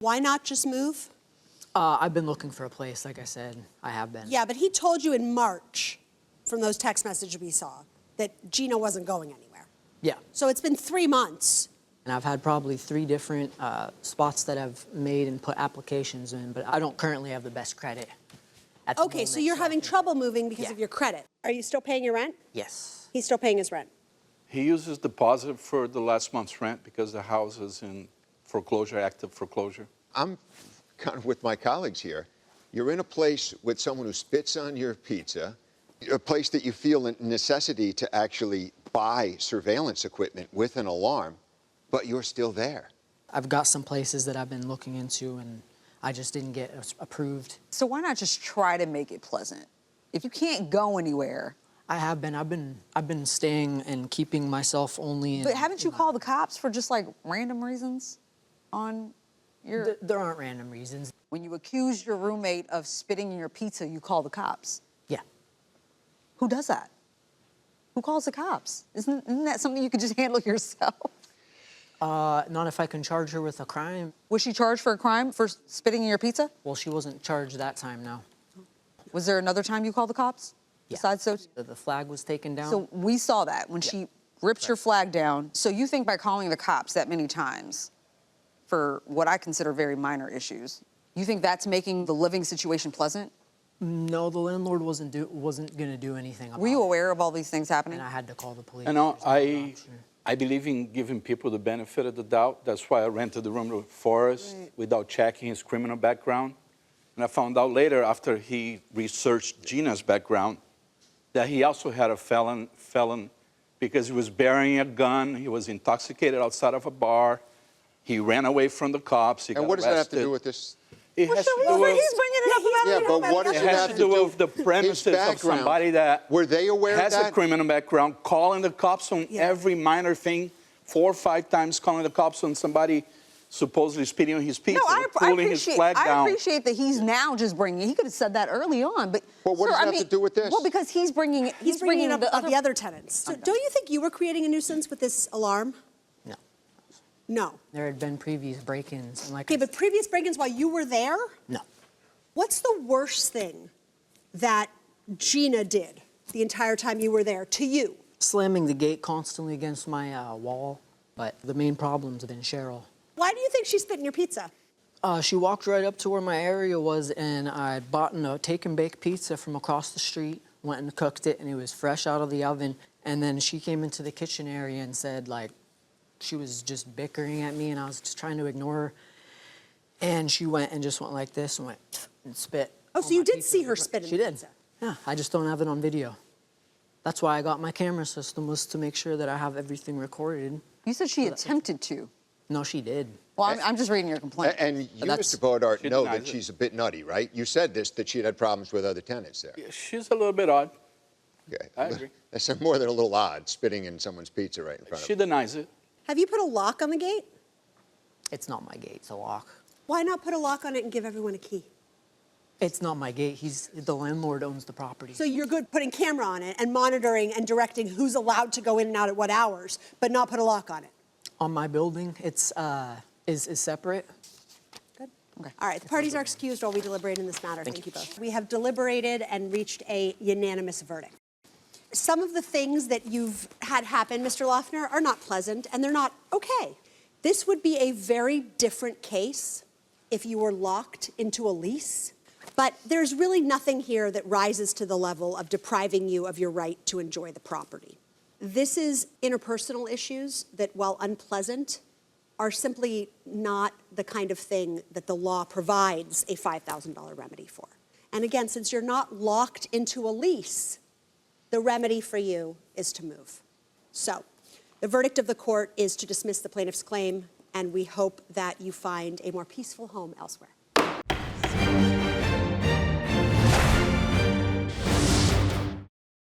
Why not just move? I've been looking for a place, like I said. I have been. Yeah, but he told you in March, from those text messages we saw, that Gina wasn't going anywhere. Yeah. So it's been 3 months. And I've had probably 3 different spots that I've made and put applications in, but I don't currently have the best credit at the Okay, moment, so you're having trouble moving because of your credit. Are you still paying your rent? Yes. He's still paying his rent. He uses deposit for the last month's rent because the house is in foreclosure, active foreclosure. I'm kind of with my colleagues here. You're in a place with someone who spits on your pizza, a place that you feel a necessity to actually buy surveillance equipment with an alarm, but you're still there. I've got some places that I've been looking into, and I just didn't get approved. So why not just try to make it pleasant? If you can't go anywhere. I have been. I've been staying and keeping myself only. But haven't you called the cops for just like random reasons on your... There aren't random reasons. When you accuse your roommate of spitting in your pizza, you call the cops. Yeah. Who does that? Who calls the cops? Isn't that something you could just handle yourself? Not if I can charge her with a crime. Was she charged for a crime for spitting in your pizza? Well, she wasn't charged that time, no. Was there another time you called the cops? Yeah. Besides so? The flag was taken down. So we saw that when she ripped your flag down. So you think by calling the cops that many times for what I consider very minor issues, you think that's making the living situation pleasant? No, the landlord wasn't going to do anything about it. Were you aware of all these things happening? And I had to call the police. You know, I believe in giving people the benefit of the doubt. That's why I rented the room to Forrest without checking his criminal background. And I found out later, after he researched Gina's background, that he also had a felon because he was bearing a gun. He was intoxicated outside of a bar. He ran away from the cops. He got And what does that have to arrested. do with this? It has to do He's with, bringing it up about Yeah, but what does it it has have to do with the premises of background? somebody that Were they aware of has that? a criminal background, calling the cops on every minor thing, 4 or 5 times calling the cops on somebody supposedly spitting on his pizza, No, I pulling his flag down. I appreciate that he's now just bringing it. He could have said that early on, but... Well, what sir, does that have to do with this? Well, because he's bringing it... He's bringing it up of the other tenants. So don't you think you were creating a nuisance with this alarm? No. No. There had been previous break-ins. And like Okay, but previous break-ins while you were there? No. What's the worst thing that Gina did the entire time you were there to you? Slamming the gate constantly against my wall. But the main problem's been Cheryl. Why do you think she spit in your pizza? She walked right up to where my area was, and I'd bought a take and bake pizza from across the street, went and cooked it, and it was fresh out of the oven. And then she came into the kitchen area and said, like, she was just bickering at me, and I was just trying to ignore her. And she went and just went like this and went and spit. Oh, so you did see her spit in She the did. pizza? Yeah, I just don't have it on video. That's why I got my camera system, was to make sure that I have everything recorded. You said she attempted to. No, she did. Well, I'm just reading your complaint. And you, That's- Mr. Bodart, She know denies that it. she's a bit nutty, right? You said this, that she'd had problems with other tenants there. She's a little bit odd. Okay. I agree. That's more than a little odd, spitting in someone's pizza right in front of She them. denies it. Have you put a lock on the gate? It's not my gate, it's a lock. Why not put a lock on it and give everyone a key? It's not my gate. The landlord owns the property. So you're good putting camera on it and monitoring and directing who's allowed to go in and out at what hours, but not put a lock on it? On my building, it's is separate. Good. Okay. All right, the parties are excused while we deliberate in this matter. Thank you both. We have deliberated and reached a unanimous verdict. Some of the things that you've had happen, Mr. Loeffner, are not pleasant, and they're not okay. This would be a very different case if you were locked into a lease, but there's really nothing here that rises to the level of depriving you of your right to enjoy the property. This is interpersonal issues that, while unpleasant, are simply not the kind of thing that the law provides a $5,000 remedy for. And again, since you're not locked into a lease, the remedy for you is to move. So the verdict of the court is to dismiss the plaintiff's claim, and we hope that you find a more peaceful home elsewhere.